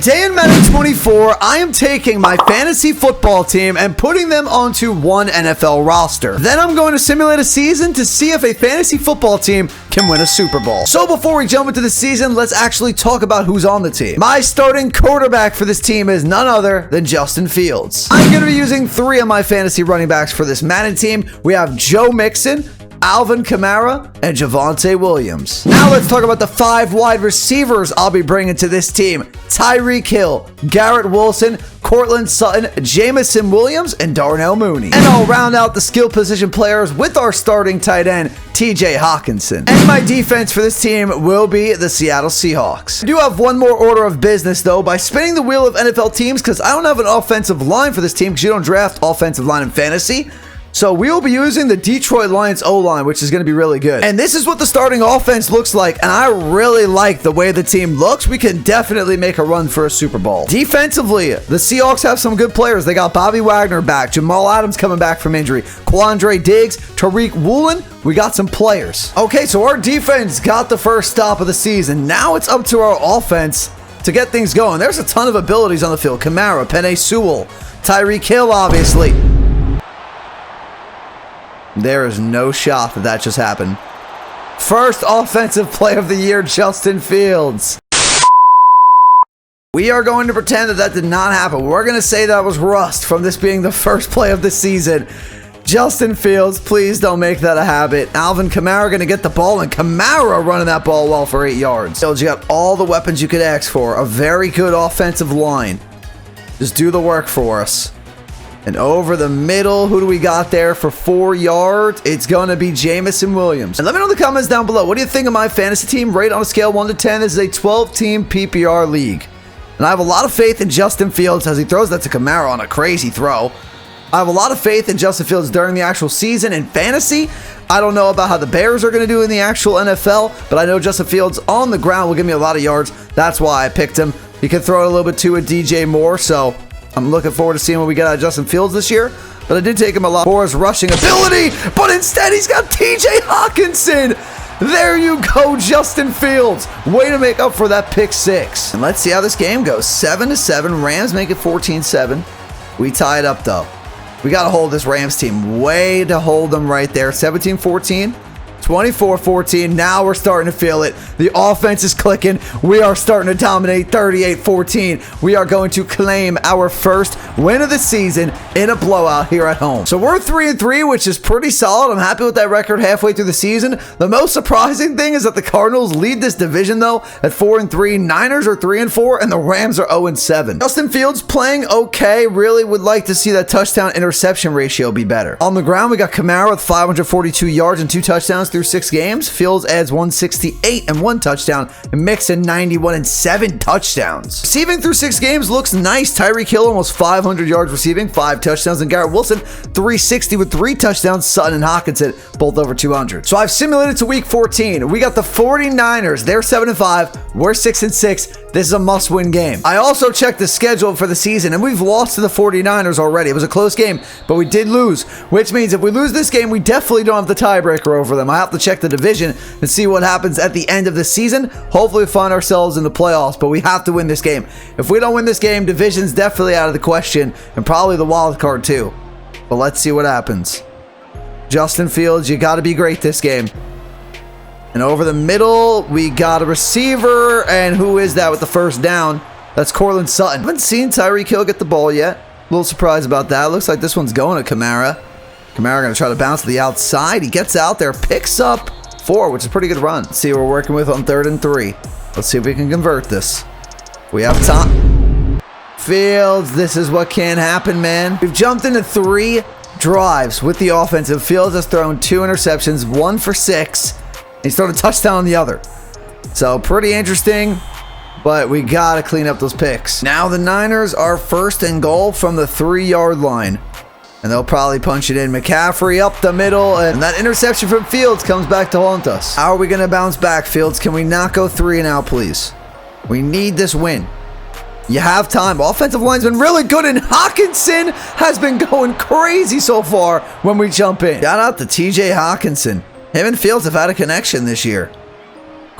Today in Madden 24, I am taking my fantasy football team and putting them onto one NFL roster. Then I'm going to simulate a season to see if a fantasy football team can win a Super Bowl. So before we jump into the season, let's actually talk about who's on the team. My starting quarterback for this team is none other than Justin Fields. I'm going to be using 3 of my fantasy running backs for this Madden team. We have Joe Mixon, Alvin Kamara, and Javonte Williams. Now let's talk about the 5 wide receivers I'll be bringing to this team. Tyreek Hill, Garrett Wilson, Courtland Sutton, Jamison Williams, and Darnell Mooney. And I'll round out the skill position players with our starting tight end, TJ Hawkinson. And my defense for this team will be the Seattle Seahawks. I do have one more order of business though, by spinning the wheel of NFL teams, because I don't have an offensive line for this team, because you don't draft offensive line in fantasy. So we will be using the Detroit Lions O-line, which is going to be really good. And this is what the starting offense looks like, and I really like the way the team looks. We can definitely make a run for a Super Bowl. Defensively, the Seahawks have some good players. They got Bobby Wagner back, Jamal Adams coming back from injury, Quandre Diggs, Tariq Woolen. We got some players. Okay, so our defense got the first stop of the season. Now it's up to our offense to get things going. There's a ton of abilities on the field. Kamara, Penei Sewell, Tyreek Hill, obviously. There is no shot that just happened. First offensive play of the year, Justin Fields. We are going to pretend that did not happen. We're going to say that was rust from this being the first play of the season. Justin Fields, please don't make that a habit. Alvin Kamara going to get the ball, and Kamara running that ball well for 8 yards. Fields, you got all the weapons you could ask for. A very good offensive line. Just do the work for us. And over the middle, who do we got there for 4 yards? It's going to be Jamison Williams. And let me know in the comments down below, what do you think of my fantasy team? Rate on a scale 1 to 10. This is a 12-team PPR league. And I have a lot of faith in Justin Fields as he throws that to Kamara on a crazy throw. I have a lot of faith in Justin Fields during the actual season. In fantasy, I don't know about how the Bears are going to do in the actual NFL, but I know Justin Fields on the ground will give me a lot of yards. That's why I picked him. He can throw it a little bit too with DJ Moore, so I'm looking forward to seeing what we get out of Justin Fields this year. But I did take him a lot for his rushing ability. But instead, he's got TJ Hawkinson. There you go, Justin Fields. Way to make up for that pick 6. And let's see how this game goes. 7-7. Rams make it 14-7. We tie it up, though. We got to hold this Rams team. Way to hold them right there. 17-14. 24-14. Now we're starting to feel it. The offense is clicking. We are starting to dominate. 38-14. We are going to claim our first win of the season in a blowout here at home. So we're 3-3, which is pretty solid. I'm happy with that record halfway through the season. The most surprising thing is that the Cardinals lead this division, though, at 4-3. Niners are 3-4, and the Rams are 0-7. Justin Fields playing okay. Really would like to see that touchdown interception ratio be better. On the ground, we got Kamara with 542 yards and 2 touchdowns through 6 games. Fields adds 168 and 1 touchdown, and Mixon 91 and 7 touchdowns. Receiving through 6 games looks nice. Tyreek Hill almost 500 yards receiving, 5 touchdowns, and Garrett Wilson 360 with 3 touchdowns. Sutton and Hawkinson both over 200. So I've simulated to week 14. We got the 49ers. They're 7-5. We're 6-6. This is a must-win game. I also checked the schedule for the season, and we've lost to the 49ers already. It was a close game, but we did lose, which means if we lose this game, we definitely don't have the tiebreaker over them. I have to check the division and see what happens at the end of the season. Hopefully we find ourselves in the playoffs, but we have to win this game. If we don't win this game, division's definitely out of the question, and probably the wild card too. But let's see what happens. Justin Fields, you got to be great this game. And over the middle, we got a receiver, and who is that with the first down? That's Courtland Sutton. Haven't seen Tyreek Hill get the ball yet. A little surprised about that. Looks like this one's going to Kamara. Kamara going to try to bounce to the outside. He gets out there, picks up 4, which is a pretty good run. Let's see what we're working with on 3rd and 3. Let's see if we can convert this. We have time. Fields, this is what can happen, man. We've jumped into 3 drives with the offensive. Fields has thrown 2 interceptions, 1 for 6. He's thrown a touchdown on the other. So pretty interesting, but we got to clean up those picks. Now the Niners are 1st and goal from the 3-yard line. And they'll probably punch it in. McCaffrey up the middle, and that interception from Fields comes back to haunt us. How are we going to bounce back, Fields? Can we not go 3 and out, please? We need this win. You have time. Offensive line's been really good, and Hawkinson has been going crazy so far when we jump in. Shout out to TJ Hawkinson. Him and Fields have had a connection this year.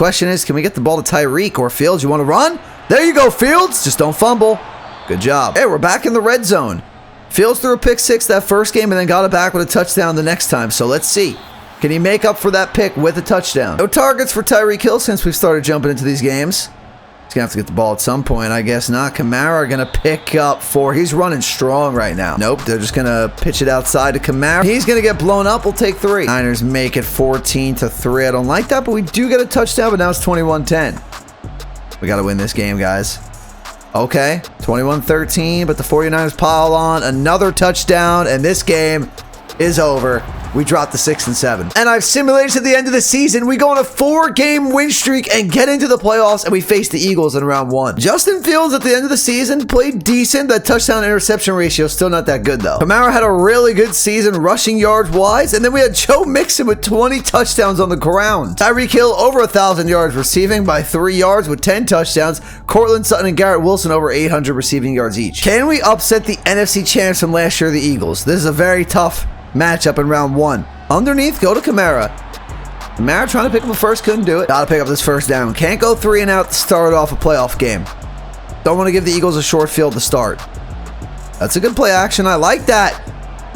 Question is, can we get the ball to Tyreek or Fields? You want to run? There you go, Fields. Just don't fumble. Good job. Hey, we're back in the red zone. Fields threw a pick six that first game and then got it back with a touchdown the next time. So let's see. Can he make up for that pick with a touchdown? No targets for Tyreek Hill since we've started jumping into these games. He's going to have to get the ball at some point. I guess not. Kamara going to pick up 4. He's running strong right now. Nope. They're just going to pitch it outside to Kamara. He's going to get blown up. We'll take 3. Niners make it 14-3. I don't like that, but we do get a touchdown, but now it's 21-10. We got to win this game, guys. Okay. 21-13, but the 49ers pile on another touchdown, and this game is over. We dropped the 6 and 7. And I've simulated to the end of the season. We go on a 4-game win streak and get into the playoffs, and we face the Eagles in round 1. Justin Fields at the end of the season played decent. That touchdown interception ratio is still not that good, though. Kamara had a really good season rushing yards wise, and then we had Joe Mixon with 20 touchdowns on the ground. Tyreek Hill over 1,000 yards receiving by 3 yards with 10 touchdowns. Cortland Sutton and Garrett Wilson over 800 receiving yards each. Can we upset the NFC champs from last year, the Eagles? This is a very tough matchup in round 1. Underneath, go to Kamara. Kamara trying to pick up a first, couldn't do it. Gotta pick up this first down. Can't go 3 and out to start off a playoff game. Don't want to give the Eagles a short field to start. That's a good play action. I like that.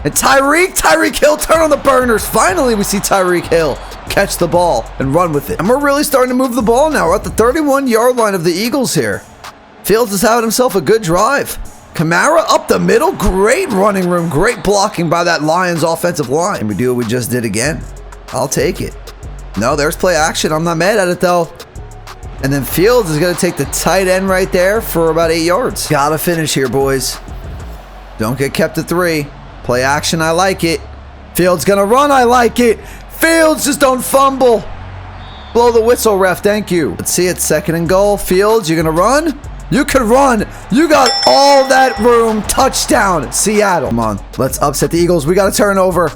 And Tyreek Hill, turn on the burners. Finally, we see Tyreek Hill catch the ball and run with it. And we're really starting to move the ball now. We're at the 31-yard line of the Eagles here. Fields has had himself a good drive. Kamara up the middle. Great running room. Great blocking by that Lions offensive line. And we do what we just did again. I'll take it. No, there's play action. I'm not mad at it, though. And then Fields is going to take the tight end right there for about 8 yards. Gotta finish here, boys. Don't get kept at 3. Play action. I like it. Fields going to run. I like it. Fields, just don't fumble. Blow the whistle, ref. Thank you. Let's see it. 2nd and goal. Fields, you're going to run? You can run. You got all that room. Touchdown, Seattle. Come on. Let's upset the Eagles. We got a turnover.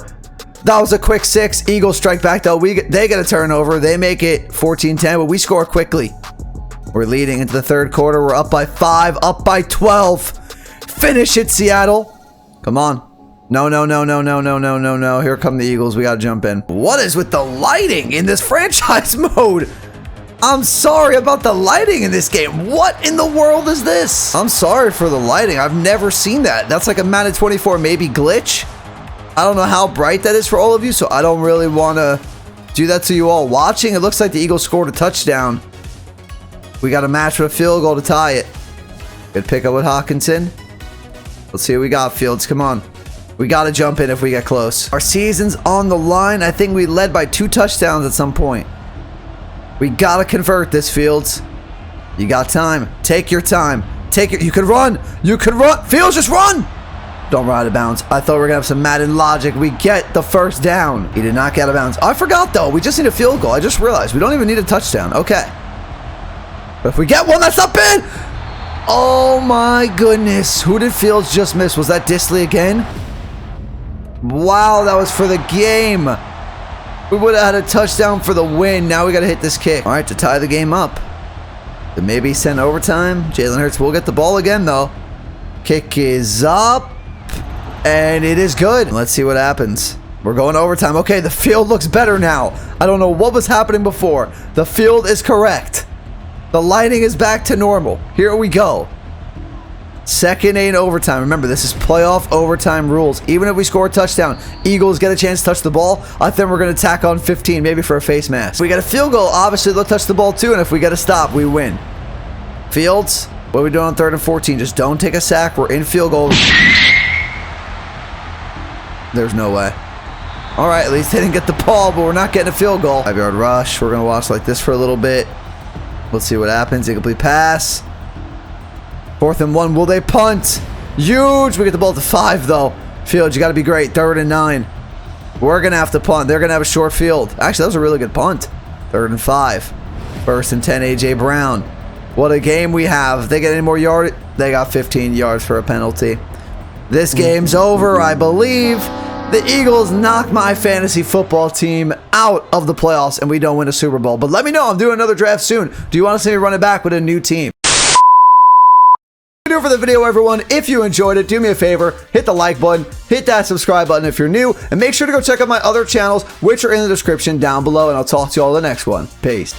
That was a quick 6. Eagles strike back, though. They get a turnover. They make it 14-10, but we score quickly. We're leading into the 3rd quarter. We're up by 5, up by 12. Finish it, Seattle. Come on. No. Here come the Eagles. We got to jump in. What is with the lighting in this franchise mode? I'm sorry about the lighting in this game. What in the world is this? I'm sorry for the lighting. I've never seen that. That's like a Madden 24 maybe glitch. I don't know how bright that is for all of you, so I don't really want to do that to you all watching. It looks like the Eagles scored a touchdown. We got a match with a field goal to tie it. Good pickup with Hawkinson. Let's see what we got, Fields. Come on. We got to jump in if we get close. Our season's on the line. I think we led by 2 touchdowns at some point. We gotta convert this, Fields. You got time. Take your time. You can run. You can run. Fields, just run. Don't run out of bounds. I thought we were gonna have some Madden logic. We get the first down. He did not get out of bounds. I forgot, though. We just need a field goal. I just realized we don't even need a touchdown. Okay. But if we get one, that's up in. Oh, my goodness. Who did Fields just miss? Was that Disley again? Wow, that was for the game. We would have had a touchdown for the win. Now we got to hit this kick. All right, to tie the game up. Then maybe send overtime. Jalen Hurts will get the ball again, though. Kick is up. And it is good. Let's see what happens. We're going overtime. Okay, the field looks better now. I don't know what was happening before. The field is correct. The lighting is back to normal. Here we go. 2nd and overtime. Remember, this is playoff overtime rules. Even if we score a touchdown, Eagles get a chance to touch the ball. I think we're going to tack on 15, maybe for a face mask. We got a field goal. Obviously, they'll touch the ball too, and if we get a stop, we win. Fields, what are we doing on 3rd and 14? Just don't take a sack. We're in field goal. There's no way. All right, at least they didn't get the ball, but we're not getting a field goal. 5-yard rush. We're going to watch like this for a little bit. Let's see what happens. Incomplete pass. 4th and 1. Will they punt? Huge. We get the ball to 5, though. Fields, you got to be great. 3rd and 9. We're going to have to punt. They're going to have a short field. Actually, that was a really good punt. 3rd and 5. 1st and 10, A.J. Brown. What a game we have. If they get any more yards, they got 15 yards for a penalty. This game's over, I believe. The Eagles knock my fantasy football team out of the playoffs, and we don't win a Super Bowl. But let me know. I'm doing another draft soon. Do you want to see me run it back with a new team? Do for the video, everyone. If you enjoyed it, do me a favor, hit the like button, hit that subscribe button if you're new, and make sure to go check out my other channels, which are in the description down below, and I'll talk to you all in the next one. Peace.